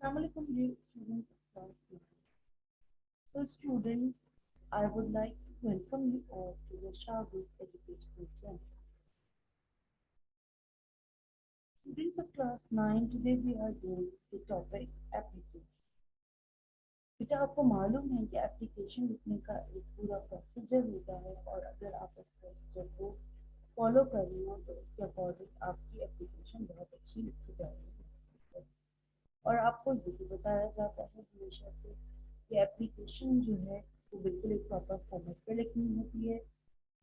Assalamualaikum dear students of class 9. So students, I would like to welcome you all to the Shah Group Educational Channel. Students of class 9, today we are doing the topic application. बेटा आपको मालूम है कि application लिखने का एक पूरा procedure होता है और अगर आप उस प्रोसीजर को फॉलो कर रहे हो तो उसके अकॉर्डिंग आपकी एप्लीकेशन बहुत अच्छी लिखी जाएगी। और आपको ये भी बताया जाता है हमेशा से कि एप्लीकेशन जो है वो बिल्कुल एक प्रॉपर फॉर्मेट पे लिखनी होती है।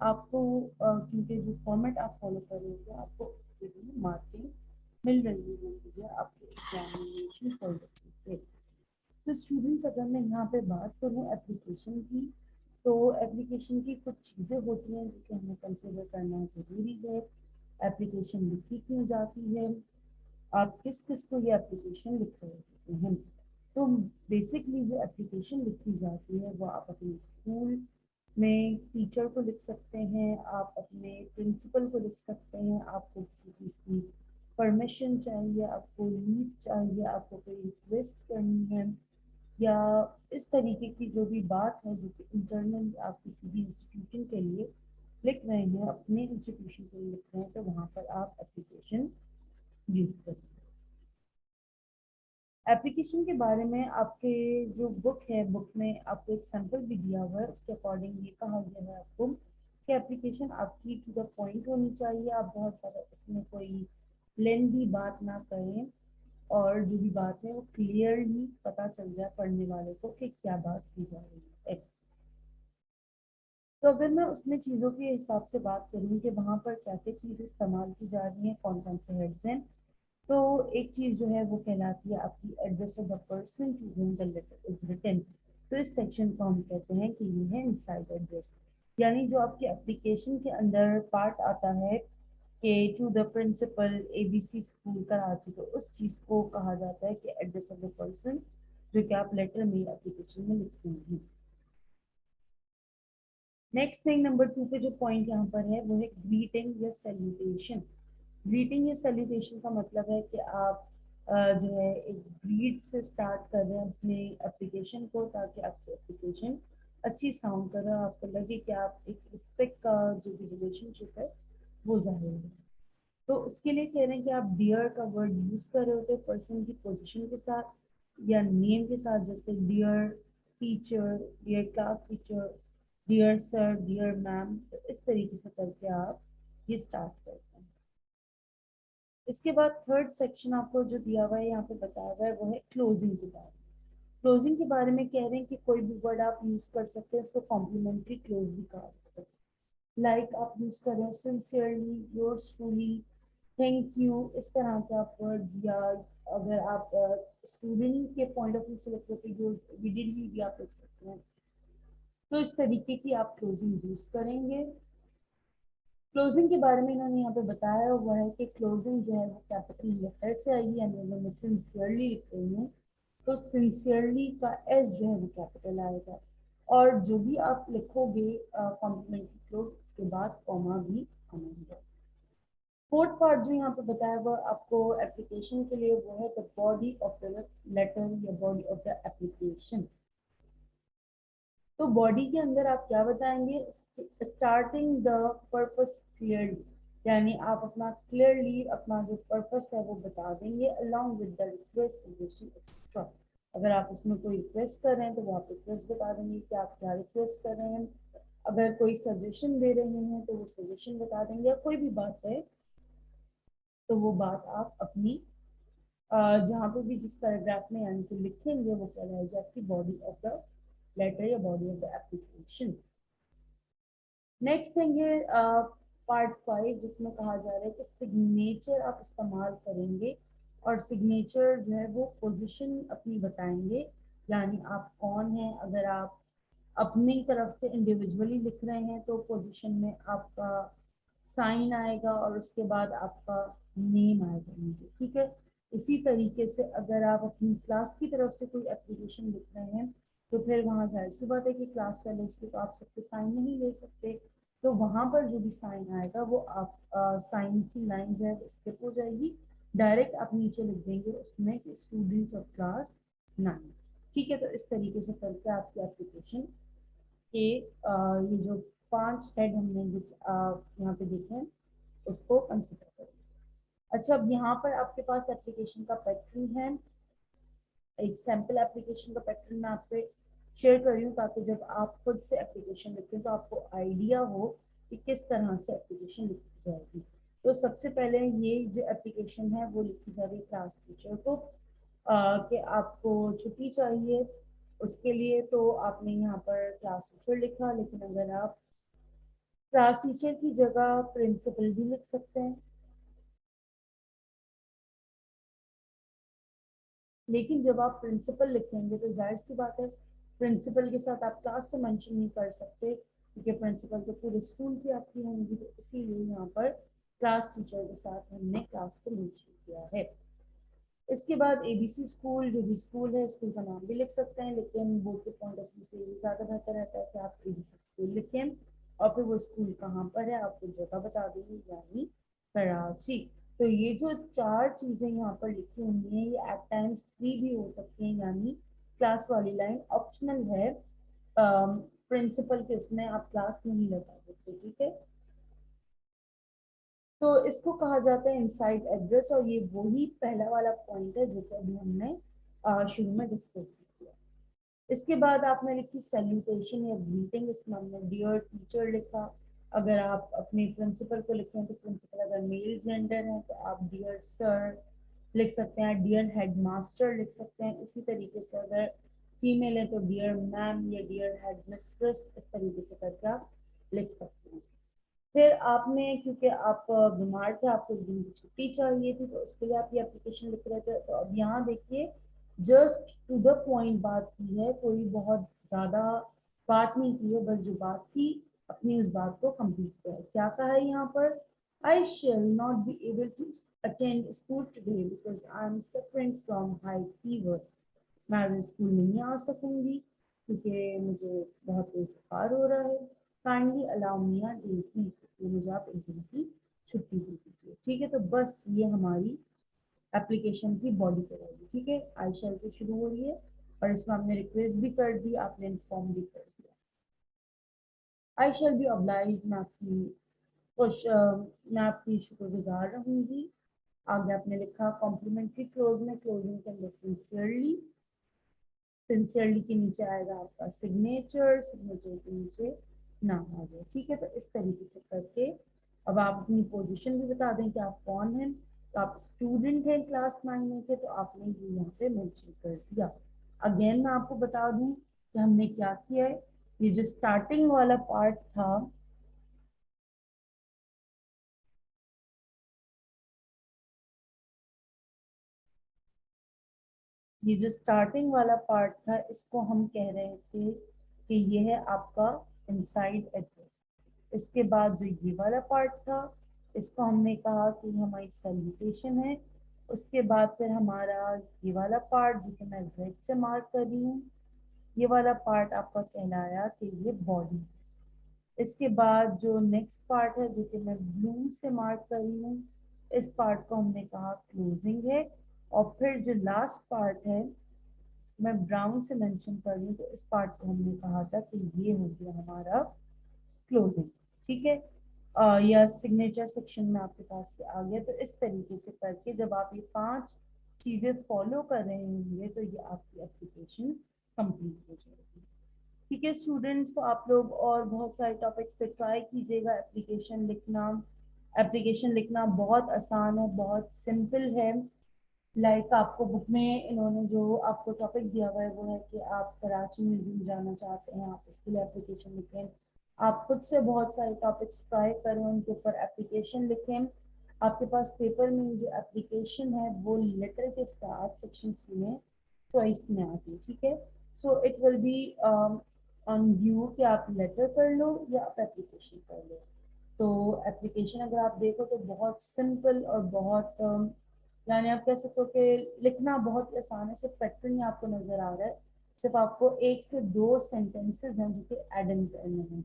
आपको क्योंकि जो फॉर्मेट आप फॉलो कर रहे हो आपको उसके लिए मार्किंग मिल रही होती है आपके एग्जामिनेशन पॉइंट ऑफ व्यू से। तो स्टूडेंट्स, अगर मैं यहाँ पे बात करूँ एप्लीकेशन की, तो एप्लीकेशन की कुछ चीज़ें होती हैं जिसे हमें कंसिडर करना ज़रूरी है। एप्लीकेशन लिखी क्यों जाती है, आप किस किस को ये एप्लीकेशन लिख रहे होते हैं। तो बेसिकली जो एप्लीकेशन लिखी जाती है वो आप अपने स्कूल में टीचर को लिख सकते हैं, आप अपने प्रिंसिपल को लिख सकते हैं, आपको किसी चीज़ की परमिशन चाहिए, आपको लीव चाहिए, आपको कोई रिक्वेस्ट करनी है, या इस तरीके की जो भी बात है जो कि इंटरनल आप किसी भी इंस्टीट्यूशन के लिए लिख रहे हैं, अपने इंस्टीट्यूशन के लिए लिख रहे हैं, तो वहाँ पर आप एप्लीकेशन यूज करें। एप्लीकेशन के बारे में आपके जो बुक है, बुक में आपको एक सैंपल भी दिया हुआ है, उसके अकॉर्डिंग ये कहा गया है आपको कि एप्लीकेशन आपकी टू द पॉइंट होनी चाहिए, आप बहुत सारा उसमें कोई लेंदी बात ना करें और जो भी बात है वो क्लियरली पता चल जाए पढ़ने वाले को कि क्या बात की जा रही है। तो अगर मैं उसमें चीज़ों के हिसाब से बात करूँ कि वहाँ पर क्या क्या चीज़ें इस्तेमाल की जा रही हैं, कौन कौन से हेड्स हैं, तो एक चीज जो है वो कहलाती है आपकी address of the person to whom the letter is written। तो इस सेक्शन को हम कहते हैं कि ये है इनसाइड एड्रेस, यानी जो आपके एप्लीकेशन के अंदर पार्ट आता है कि to the principal ABC school Karachi, तो उस चीज को कहा जाता है कि एड्रेस ऑफ द पर्सन, जो कि आप लेटर में एप्लीकेशन में लिखते हैं। नेक्स्ट थिंग नंबर 2 पे जो पॉइंट यहाँ पर है वो है ग्रीटिंग या सैल्यूटेशन। ग्रीटिंग या सैल्यूटेशन का मतलब है कि आप जो है एक ग्रीट से स्टार्ट कर रहे हैं अपने एप्लीकेशन को, ताकि आपकी एप्लीकेशन अच्छी साउंड करे, आपको लगे कि आप एक रिस्पेक्ट का जो भी रिलेशनशिप है वो जाहिर है। तो उसके लिए कह रहे हैं कि आप डियर का वर्ड यूज कर रहे होते हैं पर्सन की पोजीशन के साथ या नेम के साथ, जैसे dear teacher, dear class teacher, dear sir, dear ma'am, तो इस तरीके से करके आप ये स्टार्ट करते हैं। इसके बाद थर्ड सेक्शन आपको जो दिया हुआ है यहाँ पे बताया हुआ है वो है क्लोजिंग के बारे में। क्लोजिंग के बारे में कह रहे हैं कि कोई भी वर्ड आप यूज कर सकते हैं, उसको कॉम्प्लीमेंट्री क्लोज भी कहा जाता है। लाइक आप यूज कर रहे हो sincerely, yours truly, thank you, इस तरह के आप वर्ड, या अगर आप स्टूडेंट के पॉइंट ऑफ व्यू से लिखते हो तो योर्स विडिडली भी आप लिख सकते हैं। तो इस तरीके की आप क्लोजिंग यूज करेंगे। क्लोजिंग के बारे में इन्होंने यहाँ पे बताया हुआ है कि क्लोजिंग जो है वो कैपिटल लेटर से आएगी, यानी अगर मैं सिंसियरली लिख रही हूँ तो सिंसियरली का एस जो है वो कैपिटल आएगा, और जो भी आप लिखोगे कॉम्प्लीमेंट्री क्लोज उसके बाद कॉमा भी आना होगा। फोर्थ पार्ट जो यहाँ पे बताया हुआ आपको एप्लीकेशन के लिए वो है the body of the letter या बॉडी ऑफ द एप्लीकेशन। तो बॉडी के अंदर आप क्या बताएंगे, स्टार्टिंग द पर्पस क्लियरली, यानी आप अपना क्लियरली अपना जो पर्पस है वो बता देंगे along with the request suggestion etcetera. अगर आप उसमें कोई रिक्वेस्ट कर रहे हैं तो वो आप रिक्वेस्ट बता देंगे कि आप क्या रिक्वेस्ट कर रहे हैं। अगर कोई सजेशन दे रहे हैं तो वो सजेशन बता देंगे, या कोई भी बात है तो वो बात आप अपनी जहाँ पे भी जिस पैराग्राफ में यानी कि लिखेंगे वो कहलाएगी आपकी बॉडी ऑफ द लेटर या body of the application. Next thing है पार्ट 5, जिसमें कहा जा रहा है कि सिग्नेचर आप इस्तेमाल करेंगे, और सिग्नेचर जो है वो पोजीशन अपनी बताएंगे, यानी आप कौन हैं। अगर आप अपनी तरफ से इंडिविजुअली लिख रहे हैं तो पोजीशन में आपका साइन आएगा और उसके बाद आपका नेम आएगा नीचे, ठीक है। इसी तरीके से अगर आप अपनी क्लास की तरफ से कोई एप्लीकेशन लिख रहे हैं तो फिर वहाँ जाहिर सी बात है कि क्लास वाले उसके तो आप सबके साइन नहीं ले सकते, तो वहां पर जो भी साइन आएगा वो आप साइन की लाइन जो है स्किप हो जाएगी डायरेक्ट आप नीचे लिख देंगे उसमें कि स्टूडेंट्स ऑफ क्लास 9। ठीक है, तो इस तरीके से करके आपकी एप्लीकेशन के ये जो 5 हेड हमने जिस यहाँ पे देखे हैं उसको कंसिडर करें। अच्छा, अब यहाँ पर आपके पास एप्लीकेशन का पैटर्न है। एक सैम्पल एप्लीकेशन का पैटर्न मैं आपसे शेयर कर रही हूँ ताकि जब आप खुद से एप्लीकेशन लिखते हैं तो आपको आइडिया हो कि किस तरह से एप्लीकेशन लिखी जाएगी। तो सबसे पहले ये जो एप्लीकेशन है वो लिखी जा रही है क्लास टीचर को कि आपको छुट्टी चाहिए। उसके लिए तो आपने यहाँ पर क्लास टीचर लिखा, लेकिन अगर आप क्लास टीचर की जगह प्रिंसिपल भी लिख सकते हैं। लेकिन जब आप प्रिंसिपल लिखेंगे तो जाहिर सी बात है प्रिंसिपल के साथ आप क्लास तो मेंशन नहीं कर सकते, क्योंकि प्रिंसिपल तो पूरे स्कूल की आपकी होंगी, तो इसीलिए यहाँ पर क्लास टीचर के साथ हमने क्लास को मेंशन किया है। इसके बाद एबीसी स्कूल, जो भी स्कूल है स्कूल का नाम भी लिख सकते हैं, लेकिन बोर्ड के पॉइंट ऑफ व्यू से ये ज़्यादा बेहतर रहता है कि आप एबीसी स्कूल लिखें और फिर वो स्कूल कहाँ पर है आपको जगह बता देंगे, यानी कराची। तो ये जो 4 चीज़ें यहाँ पर लिखी हुई हैं ये एट टाइम्स 3 भी हो सकती हैं, यानी क्लास वाली लाइन ऑप्शनल है। प्रिंसिपल के उसमें आप क्लास नहीं लगा सकते। ठीक है, तो इसको कहा जाता है इनसाइड एड्रेस, और ये वही पहला वाला पॉइंट है जो कि अभी हमने शुरू में डिस्कस किया। इसके बाद आपने लिखी सैल्यूटेशन या ग्रीटिंग, इसमें हमने डियर टीचर लिखा। अगर आप अपने प्रिंसिपल को लिखें तो प्रिंसिपल अगर मेल जेंडर है तो आप डियर सर लिख सकते हैं, डियर हेडमास्टर लिख सकते हैं। इसी तरीके से अगर फीमेल है तो डियर मैम या डियर हेड मिस्ट्रेस, इस तरीके से करके आप लिख सकते हैं। फिर आपने, क्योंकि आप बीमार थे, आपको एक दिन की छुट्टी चाहिए थी, तो उसके लिए आप ये एप्लीकेशन लिख रहे थे। तो अब यहाँ देखिए जस्ट टू द पॉइंट बात की है, कोई बहुत ज्यादा बात नहीं की है, बस जो बात थी अपनी उस बात को कंप्लीट किया है। क्या कहा है यहाँ पर, I shall not be able to attend school today because I am suffering from high fever. मैं आज स्कूल नहीं आ सकूंगी क्योंकि मुझे बहुत तेज बुखार हो रहा है। Kindly allow me a day leave, तो मुझे आप एक दिन की छुट्टी दे दीजिए। ठीक है, तो बस ये हमारी एप्लीकेशन की बॉडी कराएगी। ठीक है, आई शेल से शुरू हो रही है और इसमें आपने रिक्वेस्ट भी कर दी, आपने इन्फॉर्म भी कर दिया। आई शेल बी ऑब्लाइज, मैं आपकी शुक्रगुजार रहूंगी। आगे आपने लिखा कॉम्प्लीमेंट्री क्लोज में क्लोजिंग के अंदर सिंसियरली, सिंसियरली के नीचे आएगा आपका सिग्नेचर, सिग्नेचर के नीचे नाम आ जाए। ठीक है, तो इस तरीके से करके अब आप अपनी पोजीशन भी बता दें कि आप कौन हैं। तो आप स्टूडेंट हैं क्लास 9 के, तो आपने ये यहाँ पे मेंशन कर दिया। अगेन मैं आपको बता दूं कि हमने क्या किया है। ये जो स्टार्टिंग वाला पार्ट था, ये जो स्टार्टिंग वाला पार्ट था इसको हम कह रहे थे कि ये है आपका इनसाइड एड्रेस। इसके बाद जो ये वाला पार्ट था इसको हमने कहा कि हमारी सैल्यूटेशन है। उसके बाद फिर हमारा ये वाला पार्ट जो कि मैं रेड से मार्क कर रही हूँ, ये वाला पार्ट आपका कहलाया कि ये बॉडी। इसके बाद जो नेक्स्ट पार्ट है जो कि मैं ब्लू से मार्क कर रही हूँ, इस पार्ट को हमने कहा क्लोजिंग है। और फिर जो लास्ट पार्ट है मैं ब्राउन से मेंशन कर रही हूँ, तो इस पार्ट को हमने कहा था कि ये हो गया हमारा क्लोजिंग। ठीक है, या सिग्नेचर सेक्शन में आपके पास ये आ गया। तो इस तरीके से करके जब आप ये 5 चीजें फॉलो कर रहे होंगे तो ये आपकी एप्लीकेशन कंप्लीट हो जाएगी। ठीक है स्टूडेंट्स, तो आप लोग और बहुत सारे टॉपिक्स पे ट्राई कीजिएगा एप्लीकेशन लिखना। एप्लीकेशन लिखना बहुत आसान है, बहुत सिंपल है। लाइक आपको बुक में इन्होंने जो आपको टॉपिक दिया हुआ है वो है कि आप कराची म्यूजियम जाना चाहते हैं, आप इसके लिए एप्लीकेशन लिखें। आप खुद से बहुत सारे टॉपिक्स ट्राई करें, उनके ऊपर एप्लीकेशन लिखें। आपके पास पेपर में जो एप्लीकेशन है वो लेटर के साथ सेक्शन सी में चॉइस में आती है। ठीक है, so it will be on you कि आप लेटर कर लो या आप एप्लीकेशन कर लो। तो एप्लीकेशन अगर आप देखो तो बहुत सिंपल और बहुत यानी आप कह सकते हो कि लिखना बहुत ही आसान है। सिर्फ पैटर्न ही आपको नजर आ रहा है, सिर्फ आपको 1 से 2 सेंटेंसेस हैं जो कि एड इन करने हैं।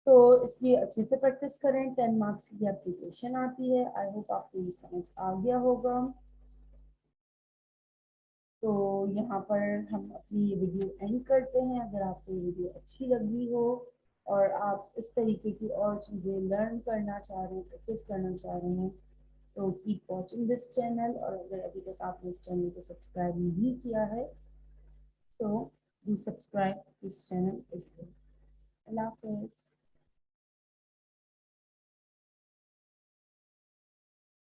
तो इसलिए अच्छे से प्रैक्टिस करें। 10 मार्क्स की एप्लीकेशन आती है। आई होप आपको ये समझ आ गया होगा। तो यहाँ पर हम अपनी ये वीडियो एंड करते हैं। अगर आपको ये वीडियो अच्छी लगी हो और आप इस तरीके की और चीज़ें लर्न करना चाह रहे हैं, प्रैक्टिस करना चाह रहे हैं, तो कीप वॉचिंग दिस चैनल। और अगर अभी तक आपने इस चैनल को सब्सक्राइब नहीं किया है तो do subscribe this channel is. अल्लाह हाफिज़।